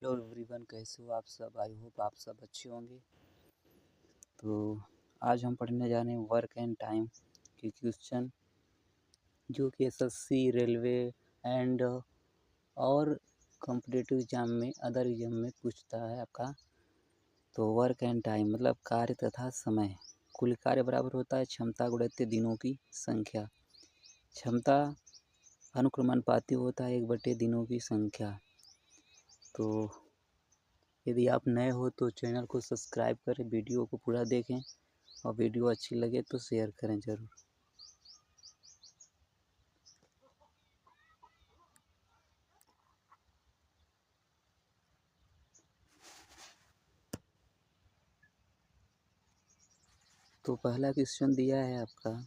Hello everyone, कैसे हो आप सब। आई होप आप सब अच्छे होंगे। तो आज हम पढ़ने जा रहे हैं वर्क एंड टाइम के क्वेश्चन, जो कि एसएससी, रेलवे एंड और कॉम्पिटिटिव एग्जाम में, अदर एग्जाम में पूछता है आपका। तो वर्क एंड टाइम मतलब कार्य तथा समय। कुल कार्य बराबर होता है क्षमता गुणित दिनों की संख्या। क्षमता अनुक्रमानुपाती होता है 1/, दिनों की संख्या। तो यदि आप नए हो तो चैनल को सब्सक्राइब करें, वीडियो को पूरा देखें और वीडियो अच्छी लगे तो शेयर करें ज़रूर। तो पहला क्वेश्चन दिया है आपका,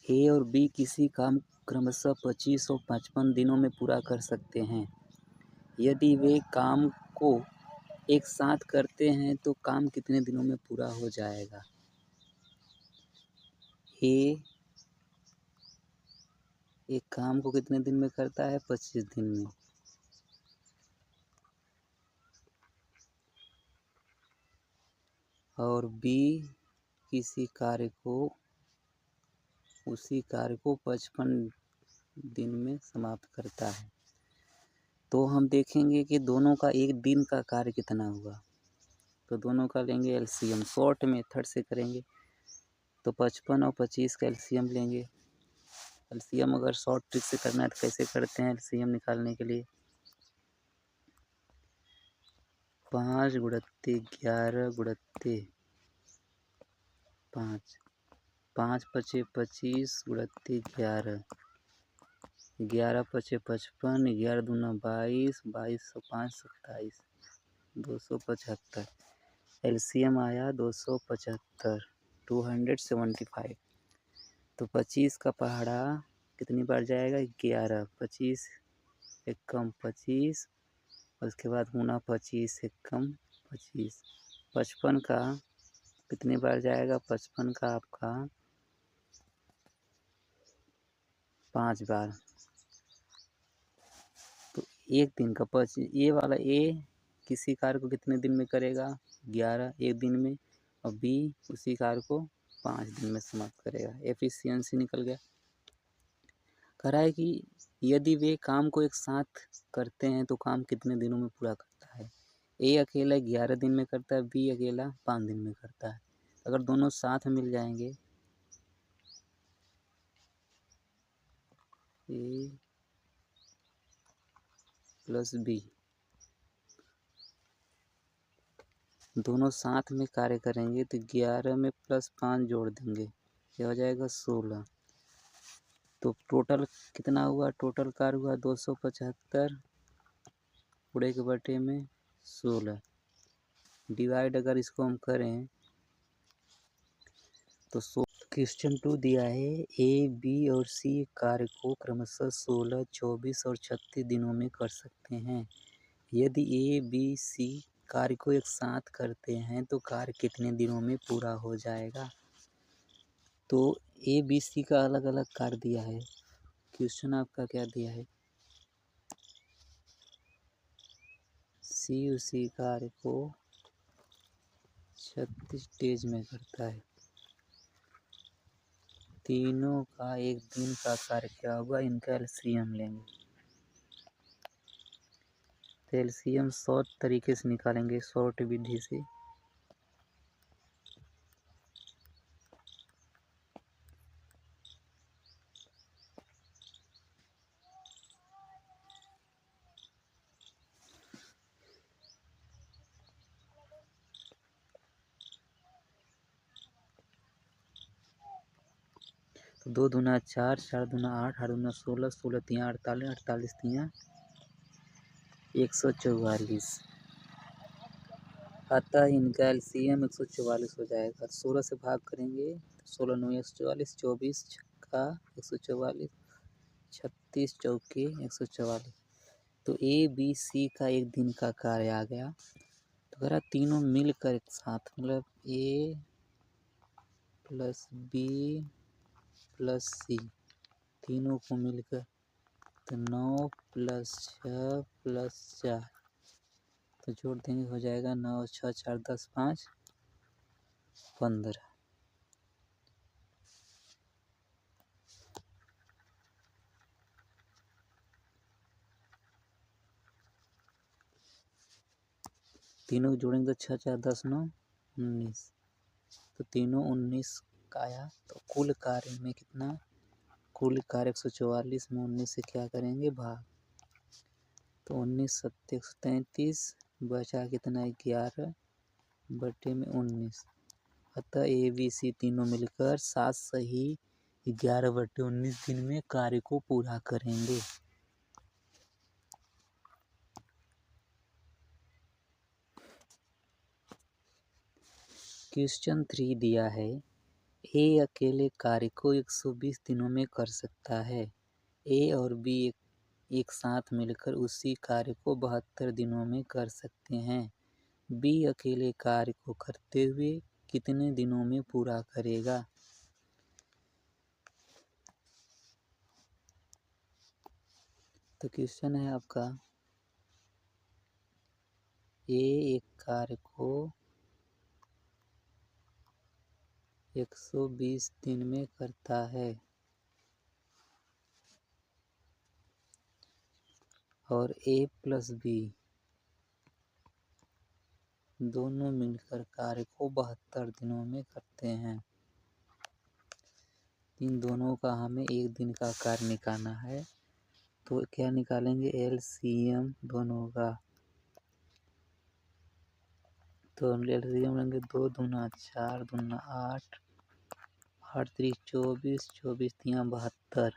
ए और बी किसी काम क्रमशः 25 और 55 दिनों में पूरा कर सकते हैं। यदि वे काम को एक साथ करते हैं तो काम कितने दिनों में पूरा हो जाएगा। ए एक काम को कितने दिन में करता है, 25 दिन में। और बी किसी कार्य को, उसी कार्य को 55 दिन में समाप्त करता है। तो हम देखेंगे कि दोनों का एक दिन का कार्य कितना हुआ। तो दोनों का लेंगे एलसीएम, शॉर्ट मेथड से करेंगे। तो 55 और 25 का एलसीएम लेंगे। एलसीएम अगर शॉर्ट ट्रिक से करना है तो कैसे करते हैं एलसीएम निकालने के लिए, 5 गुणित्ते 11 गुणित्ते 5, 5 पचे 25 गुणित्ते 11, 11 पचे 55, 11 दूना 22, 22 सौ 5 27, 275। एलसीएम आया 275, 275। तो 25 का पहाड़ा कितनी बार जाएगा, 11, 25 एक कम 25, उसके बाद गुना 25 एक कम 25। 55 का कितनी बार जाएगा, 55 का आपका 5 बार। तो एक दिन का 25, ये वाला ए किसी कार्य को कितने दिन में करेगा, 11 एक दिन में, और बी उसी कार्य को 5 दिन में समाप्त करेगा। एफिशिएंसी निकल गया। कह रहा है कि यदि वे काम को एक साथ करते हैं तो काम कितने दिनों में पूरा करता है। ए अकेला 11 दिन में करता है, बी अकेला 5 दिन में करता है। अगर दोनों साथ मिल जाएंगे, ए प्लस बी, दोनों साथ में कार्य करेंगे तो 11 में प्लस 5 जोड़ देंगे, यह हो जाएगा 16। तो टोटल कितना हुआ, टोटल कार्य हुआ 275 पूरे के बटे में 16। डिवाइड अगर इसको हम करें तो क्वेश्चन 2 दिया है, ए बी और सी कार्य को क्रमशः 16, 24 और 36 दिनों में कर सकते हैं। यदि ए बी सी कार्य को एक साथ करते हैं तो कार्य कितने दिनों में पूरा हो जाएगा। तो ए बी सी का अलग अलग कार्य दिया है। क्वेश्चन आपका क्या दिया है, सी उसी कार्य को 36 डेज में करता है। तीनों का एक दिन का कार्य क्या होगा, इनका एलसीएम लेंगे। तो एलसीएम शॉर्ट तरीके से निकालेंगे, शॉर्ट विधि से। तो 2 दूना 4, 4 दूना 8, 8 दूना 16, 16 तियाँ 48, 48 तियाँ 144। अतः इनका एलसीएम 144 हो जाएगा। 16 से भाग करेंगे, 16 9 144, 24 छक्का 144, 36 चौके 144। तो ए बी सी का एक दिन का कार्य आ गया। तो कह रहा तीनों मिलकर एक साथ, मतलब ए प्लस बी प्लस सी, तीनों को मिलकर तो 9 + 6 + 4 तो जोड़ देंगे हो जाएगा 9 6 4 10 5 15। तीनों को जोड़ेंगे तो 6 4 10 9 19। तो तीनों 19 का आया। तो कुल कार्य में कितना, कुल कार्य 144 में 19 से क्या करेंगे भाग। तो 19 7 133 बचा कितना 11 बटे में 19। अतः ए बी सी तीनों मिलकर 7 सही 11 बटे 19 दिन में कार्य को पूरा करेंगे। क्वेश्चन 3 दिया है, ए अकेले कार्य को 120 दिनों में कर सकता है। ए और बी एक साथ मिलकर उसी कार्य को 72 दिनों में कर सकते हैं। बी अकेले कार्य को करते हुए कितने दिनों में पूरा करेगा। तो क्वेश्चन है आपका, ए एक कार्य को 120 दिन में करता है और ए प्लस बी दोनों मिलकर कार्य को 72 दिनों में करते हैं। इन दोनों का हमें एक दिन का कार्य निकालना है। तो क्या निकालेंगे, एलसीएम दोनों का। तो एलसीएम लेंगे 2 दूना 4 दूना 8 8 3 24 24 3 72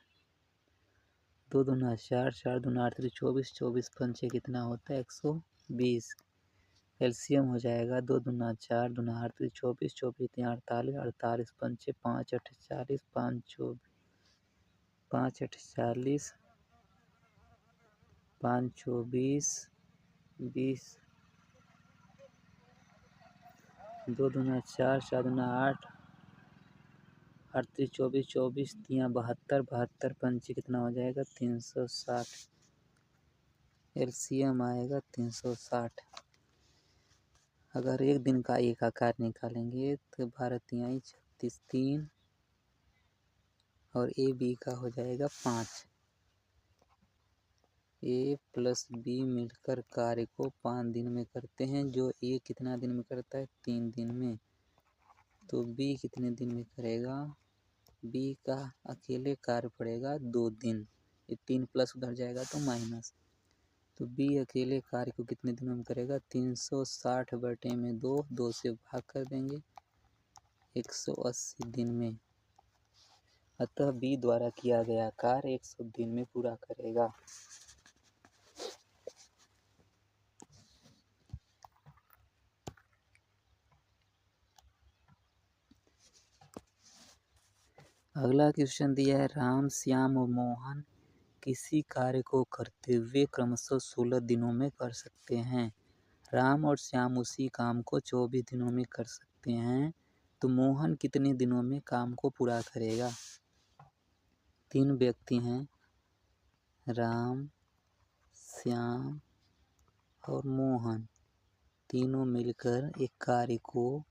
2 दूना 4 4 दूना 8 3 24 24 पंचे कितना होता है 120। एलसीएम हो जाएगा 2 दूना 4 दूना 8 3 24 24 3 48 48 पंचे 5 8 40 5 24 5 8 40 5 24 20 2 दूना 4 4 दूना 8 8 3 24 24 3 72 72 पंचे कितना हो जाएगा 360। एलसीएम आएगा 360। अगर एक दिन का एक आकार निकालेंगे तो 12 तिहाई 36 3 और ए बी का हो जाएगा 5। ए प्लस बी मिलकर कार्य को 5 दिन में करते हैं, जो ए कितना दिन में करता है 3 दिन में। तो बी कितने दिन में करेगा, बी का अकेले कार्य पड़ेगा 2 दिन। ये 3 प्लस उधर जाएगा तो माइनस। तो बी अकेले कार्य को कितने दिनों में करेगा 360 बटे में 2 2 से भाग कर देंगे 180 दिन में। अतः बी द्वारा किया गया कार्य 100 दिन में पूरा करेगा। अगला क्वेश्चन दिया है, राम श्याम और मोहन किसी कार्य को करते हुए क्रमशः 16 दिनों में कर सकते हैं। राम और श्याम उसी काम को 24 दिनों में कर सकते हैं, तो मोहन कितने दिनों में काम को पूरा करेगा। 3 व्यक्ति हैं, राम श्याम और मोहन, तीनों मिलकर एक कार्य को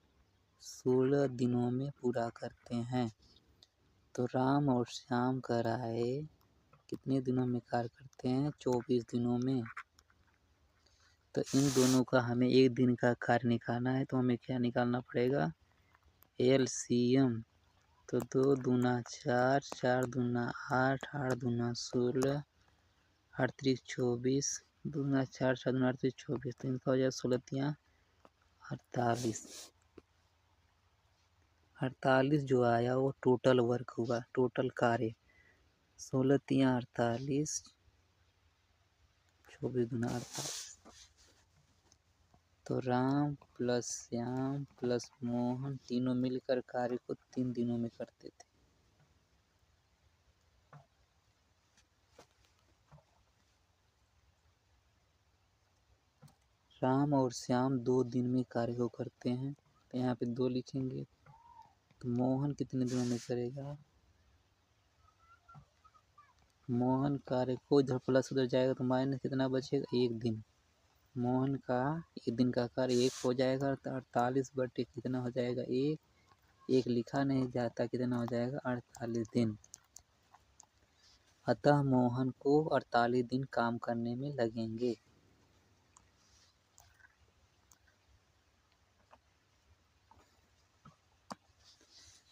16 दिनों में पूरा करते हैं। तो राम और श्याम का राय कितने दिनों में कार्य करते हैं 24 दिनों में। तो इन दोनों का हमें एक दिन का कार्य निकालना है, तो हमें क्या निकालना पड़ेगा, एलसीएम। तो 2 दूना 4 4 दूना 8 8 दूना 16 8 3 24 दूना 4 4 दूना 8 3 24 तो इनका हो जाएगा 16 तिया 48। 48 जो आया वो टोटल वर्क हुआ, टोटल कार्य 16 तिया 48 24 दूना 48। तो राम प्लस श्याम प्लस मोहन तीनों मिलकर कार्य को 3 दिनों में करते थे। राम और श्याम 2 दिन में कार्य को करते हैं, तो यहाँ पे 2 लिखेंगे। तो मोहन कितने दिनों में करेगा, मोहन कार्य को इधर प्लस उधर जाएगा तो माइनस कितना बचेगा, 1 दिन। मोहन का 1 दिन का कार्य 1 हो जाएगा, 48 बटे कितना हो जाएगा, 1 लिखा नहीं जाता, कितना हो जाएगा, 48 दिन। अतः मोहन को 48 दिन काम करने में लगेंगे।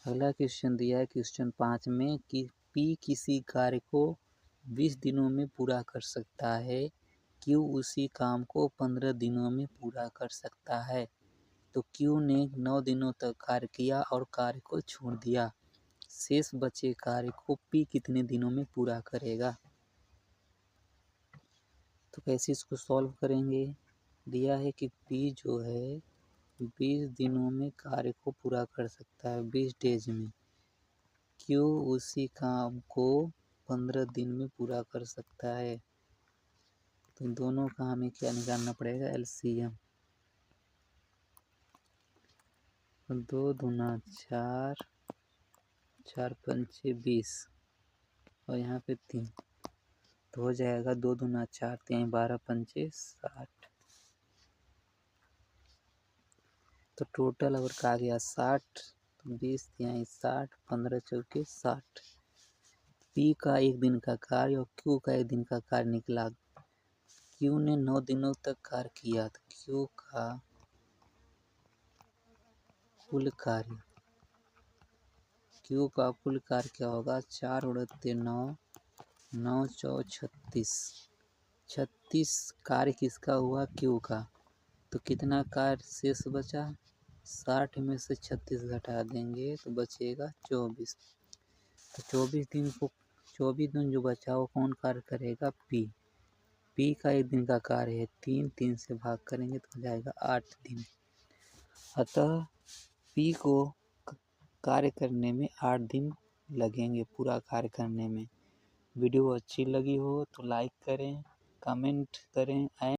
अगला क्वेश्चन दिया है क्वेश्चन 5 में कि P किसी कार्य को 20 दिनों में पूरा कर सकता है, Q उसी काम को 15 दिनों में पूरा कर सकता है। तो Q ने 9 दिनों तक कार्य किया और कार्य को छोड़ दिया। शेष बचे कार्य को P कितने दिनों में पूरा करेगा। तो कैसे इसको सॉल्व करेंगे। दिया है कि P जो है 20 दिनों में कार्य को पूरा कर सकता है, 20 डेज में। Q उसी काम को 15 दिन में पूरा कर सकता है। तो दोनों का हमें क्या निकालना पड़ेगा, LCM। 2 दूना 4, 4 पंचे 20 और यहाँ पे 3, तो हो जाएगा 2 दूना 4, 3 12 पंचे 60। तो टोटल अगर कहा गया 60, तो 20 यहाँ 60, 15 चौके 60। P का 1 दिन का कार्य और Q का 1 दिन का कार्य निकला। Q ने 9 दिनों तक कार्य किया, तो Q का कुल कार्य, Q का कुल कार्य क्या होगा, 4 उड़ते 9, 9 चौ 36, 36 कार्य किसका हुआ, Q का। तो कितना कार्य शेष बचा, 60 में से 36 घटा देंगे तो बचेगा 24। तो 24 दिन जो बचा वो कौन कार्य करेगा, P का 1 दिन का कार्य है, 3 से भाग करेंगे तो हो जाएगा 8 दिन। अतः P को कार्य करने में 8 दिन लगेंगे, पूरा कार्य करने में। वीडियो अच्छी लगी हो तो लाइक करें, कमेंट करें।